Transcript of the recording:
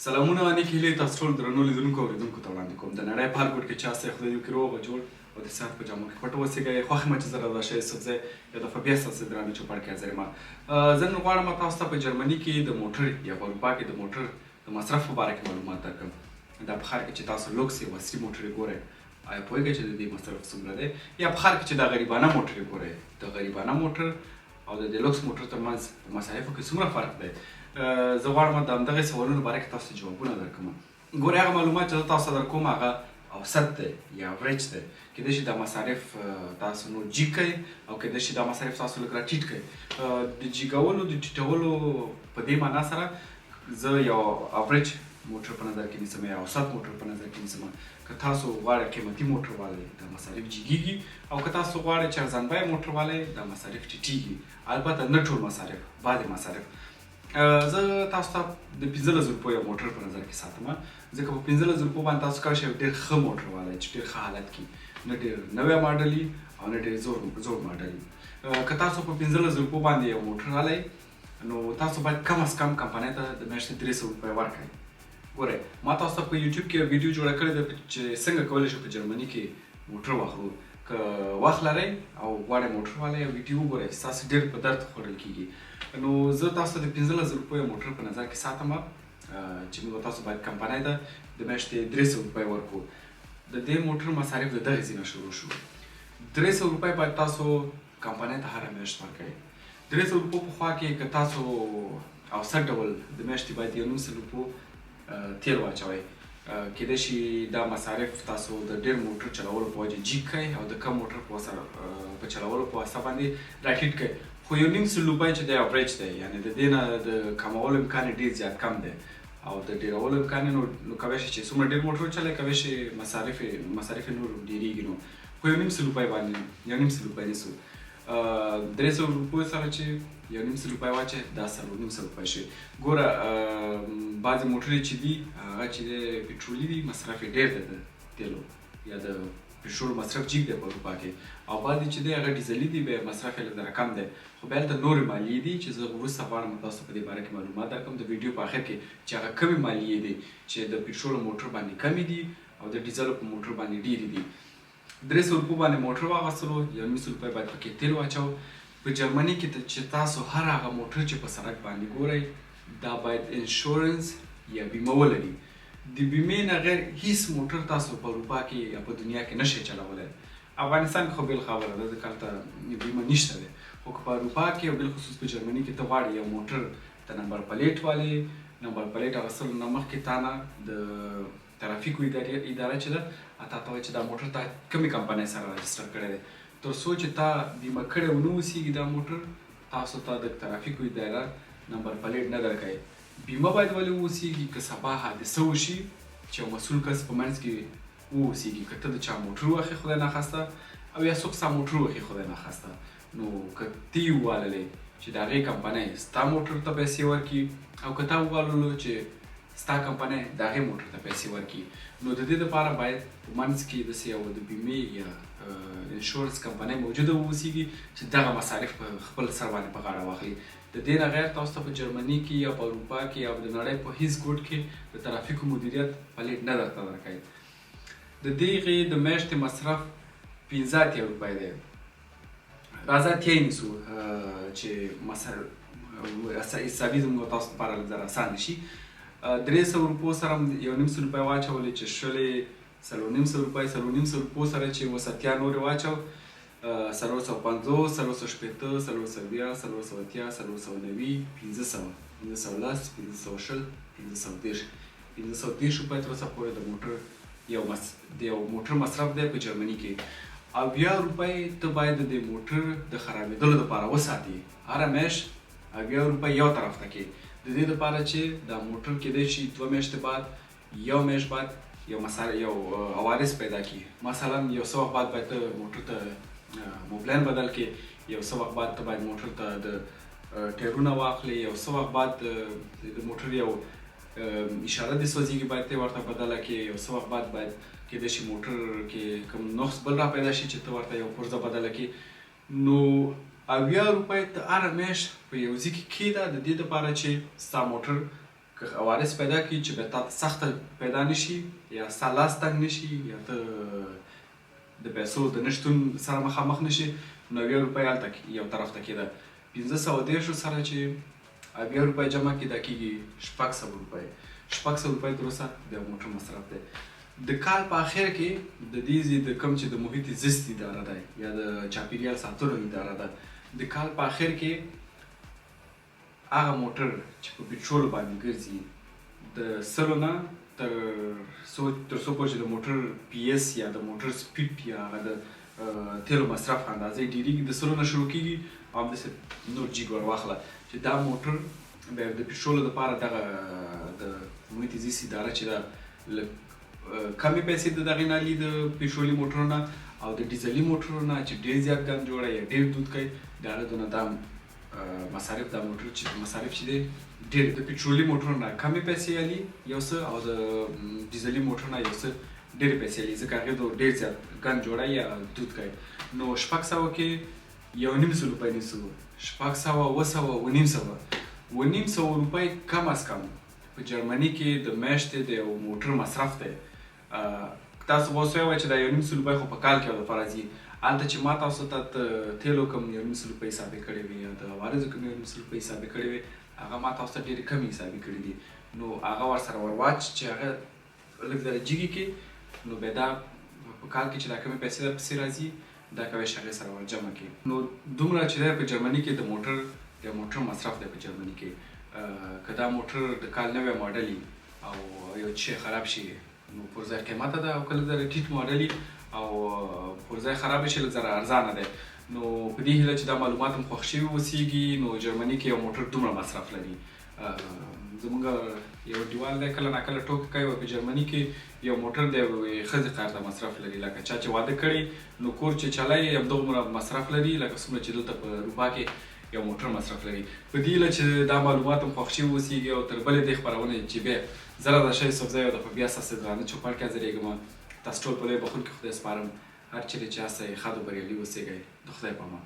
سلامونه نیک هیلې تاسو ټول درنو لیدونکو او اورېدونکو ته وړاندې کوم د نړۍ په هر ګوټ کې چې هستئ خدای دې وکړي روغ او جوړ او د صحت په جامو کې پټ اوسئ. خوښ یم چې زه راشئ سبزی یو دفعه بیا ستاسو درانه چوپړ کې حاضر یم. زه نن غواړم تاسو ته په جرمني کې د موټر یا په اروپا کې د موټر د مصرف په باره کې معلومات درکړم. دا په ښار کې چې تاسو لوکس یا عصري موټرې ګورئ، آیا پوهېږئ چې د دې مصرف څومره دی؟ یا په ښار کې چې دا غریبانه موټرې ګورئ، د غریبانه موټر او د لوکس موټر ترمنځ په مصارفو کې څومره فرق دی؟ زه غواړم د همدغې سوالونو باره کې تاسو ته جوابونه درکړم. ګورئ، هغه معلومات چې زه تاسو ته درکوم هغه اوسط دی یا اوریج دی. کیدای شي دا مصارف تاسو نور جګ کړئ او کیدای شي دا مصارف تاسو لږ راټیټ کړئ. د جګولو د ټیټولو په دې معنا سره زه یو اوریج موټر په نظر کې نیسم یا اوسط موټر په نظر کې نیسم. که تاسو غواړئ قیمتي موټر والئ دا مصارف جګیږي، او که تاسو غواړئ چې ارزان بیه موټر والئ دا مصارف ټیټیږي. البته نه ټول مصارف، بعضې مصارف. زه تاسو ته د 15,000 روپیو یو موټر په نظر کې ساتم، ځکه په 15,000 روپیو باندې تاسو کولی شئ ډېر ښه موټر والئ چې ډېر ښه حالت کې، نه ډېر نوی ماډل وي او نه ډېر زوړ ماډل وي. که تاسو په 15,000 روپیو باندې یو موټر والئ نو تاسو باید کم از کم کمپنۍ ته د میاشتې 300 روپۍ ورکړئ. ګورئ، ما تاسو ته په یوټیوب کې ویډیو جوړه کړې ده چې څنګه کولی شو په جرمني کې موټر واخلو. که وخت لرئ او غواړئ موټر والئ یو ویډیو وګورئ چې ستاسو ډېر په درد خوړل کېږي. نو زه تاسو ته د 15,000 روپیو موټر په نظر کې ساتم چې موږ تاسو باید کمپنۍ ته د میاشتې 300 روپۍ ورکړو. د دې موټر مصارف د دغې ځای نه شروع شو. 300 روپۍ باید تاسو کمپنۍ ته هره میاشت ورکړئ. 300 روپو په خوا کې که تاسو اوسط ډول د میاشتې باید 1,500 روپو تیل واچوئ. کیدای شي دا مصارف تاسو د ډېر موټر چلولو په وجه جګ کړئ او د کم موټر په چلولو په واسطه باندې راټیټ کړئ. خو 1,500 روپۍ چې دی اوریج دی، یعنې د دې نه د کمولو امکان یې ډېر زیات کم دی او د ډېرولو امکان یې نو کولی شي چې څومره ډېر موټر وچلئ کولی شي مصارف یې نور ډېرېږي. نو خو 1,500 روپۍ باندې 1,500 روپۍ نیسو. 300 روپیو سره چې 1,500 روپۍ واچئ دا 4,500 روپۍ شي. ګوره، بعضې موټرې چې دي هغه چې دی پټرولي دي، مصرف یې ډېر دی د تیلو یا د پټرول مصرف جګ دی په اروپا کې، او بعضې چې دی هغه ډیزلي دي، بیا مصرف یې لږ ذره کم دی. خو بیا هلته نورې مالیې دي چې زه وروسته غواړم تاسو په دې باره کې معلومات درکړم د ویډیو په آخر کې، چې هغه کومې مالیې دي چې د پټرول موټر باندې کمې دي او د ډیزلو په موټر باندې ډېرې دي. 300 روپو باندې موټر واخیستلو، 1,500 روپۍ باید پکې تیل واچو. په جرمني کې چې تاسو هر هغه موټر چې په سړک باندې ګورئ دا باید انشورنس یا بیمه ولري. د بیمې نه غیر هیڅ موټر تاسو په اروپا کې یا په دنیا کې نشئ چلولی. افغانستان کې خو بېل خبره ده، ځکه هلته بیمه نشته دی. خو که په اروپا کې او بالخصوص په جرمني کې ته غواړې یو موټر ته نمبر پلیټ والې، نمبر پلیټ اخیستلو نه مخکې تا نه د ترافیکو اداره چې ده تا ته وایي چې دا موټر تا کومې کمپنۍ سره راجسټر کړی دی. تر څو چې تا بیمه کړی ونه اوسېږي دا موټر، تاسو ته د ترافیکو اداره نمبر پلیټ نه درکوي. بیمه باید ولې واوسېږي که سبا حادثه وشي چې یو مسؤل کس په منځ کې واوسېږي. که ته د چا موټر واخلې خدای ناخواسته او یا څوک ستا موټر واخلي خدای ناخواسته، نو که ته یې وواللې چې د هغې کمپنۍ ستا موټر ته پیسې ورکړي او که تا وواللو چې ستا کمپنۍ د هغې موټر ته پیسې ورکړي، نو د دې دپاره باید په منځ کې داسې یو د بیمې یا انشورنس کمپنۍ موجوده واوسېږي چې دغه مصارف په خپل سر باندې په غاړه واخلي. د دې نه غیر تاسو ته په جرمني کې یا په اروپا کې یا د نړۍ په هیڅ ګوټ کې د ترافیکو مدیریت پلیټ نه درته درکوي. د دغې د میاشتې مصرف 15 روپۍ دی. راځه اتیا نیسو چې حسابي زموږ تاسو لپاره لږ ذره اسانه شي. 300 روپو سره 1,500 روپۍ واچولې چې شلې 4,500 روپۍ، 4,500 روپو سره چې اوس اتیا نورې واچو، 450، 480، 420، 480، 490، 500، 510، 520، 530. 530 روپۍ تر اوسه پورې د یو موټر مصرف دی په جرمني کې. 80 روپۍ ته باید د موټر د خرابېدلو دپاره وساتي. هره میاشت 80 روپۍ یو طرف ته کې، د دې دپاره چې دا موټر کیدای شي 2 میاشتې بعد، یو میاشت بعد یو حوادث پیدا کړي. مثلا یو څه وخت بعد باید ته موټر ته موبلاین بدل کړي، یو څه وخت بعد ته باید موټر ته د ټایرونه واخلې، یو څه وخت بعد د موټر یو اشاره دې سوځېږي باید ته ورته بدله کړې، یو څه وخت بعد باید کیدای شي موټر کې کوم نقص بل را پیدا شي چې ته ورته یو پرزه بدله کړې. نو 80 روپۍ ته هره میاشت په یو ځای کې کښېږده د دې دپاره چې ستا موټر که که عوارض پیدا کړي چې بیا تا ته سخته پیدا نه شي یا ستا لاس تنګ نه شي یا ته د پیسو د نشتون سره مخامخ نه شي، نو 90 روپۍ هلته یو طرف ته کېده. 530 سره چې 90 روپۍ جمع کړي دا کېږي 600 روپۍ. 600 روپۍ تر اوسه د موټر مصرف دی. د کال په اخر کې د دې د کوم چې د محیط زیست اداره ده یا د چاپیریال ساتلو اداره ده، د کال په اخر کې هغه موټر چې په پټرول باندې ګرځي د 100 نه تر څو پورې چې د موټر پی ایس یا د موټر سپیډ یا هغه د تیلو مصرف اندازې ډېرېږي، د 100 نه شروع کېږي او همداسې نور جیګ ور واخله چې دا موټر بیا د پټرولو دپاره دغه د محیط زیست اداره چې ده لږ کمې پیسې د دغې نه لي د پټرولي موټرو نه او د ډیزلي موټرو نه چې ډېر زیات ګند جوړه یا ډېر دود کوي د هغه دونه دا مصارف دا موټر چې مصارف چې دی ډېر د پټرولي موټرو نه کمې پیسې الي یو څه او د ډیزلي موټر نه یو څه ډېرې پیسې الي ځکه هغې د ډېر زیات ګند جوړه یا دود کوي. نو 600 کې 1.5 روپۍ نیسو، 600 900 روپۍ کم از کم په جرمني کې د میاشتې د یو موټر مصرف دی. تاسو به اوس ووایئ چې دا 1.5 روپۍ خو په کال کې دپاره ځي، هلته چې ما تاسو ته تیلو کوم 1.5 روپۍ حسابې کړې وي یا د عوارضو کوم 1.5 روپۍ حسابې کړې وي هغه ما تاسو ته ډېرې کمې حسابې کړي دي. نو هغه ورسره ورواچ چې هغه لږ درجیږي کې نو بیا دا په کال کې چې دا کمې پیسې درپسې راځي دا کوی شي هغې سره ور جمع کړي. نو دومره چې دی په جرمني کې د موټر مصرف دی په جرمني کې. که دا موټر د کال نوی ماډل وي او یو شی خراب شي نو پرځای قیمته ده او کله ذره ټیټ ماډل وي او پرځای خراب شي لږ ذره ارزانه دی. نو په دې هیله چې دا معلومات هم خوښ شوي اوسېږي نو جرمني کې یو موټر دومره مصرف لري. زموږ یو ډیوال دی کله ناکله ټوکې کوي په جرمني کې یو موټر دی یوې ښځې قهر ته مصرف لري لکه چا چې واده کړی نو کور چې چلایي همدغومره مصرف لري لکه څومره چې دلته په اروپا کې یو موټر مصرف لري. په دې هیله چې دا معلومات هم خوښ شوي اوسېږي او تر بلې دې خپرونې چې بیا زه راته شه یوسفزی او د بیا ستاسو درانه چوپړ کې حاضرېږم. تاسو ټول په لوی بخښونکي خدای سپارم. هر چیرې چې یاستئ ښاد او بریالي اوسېږئ. د خدای په امان.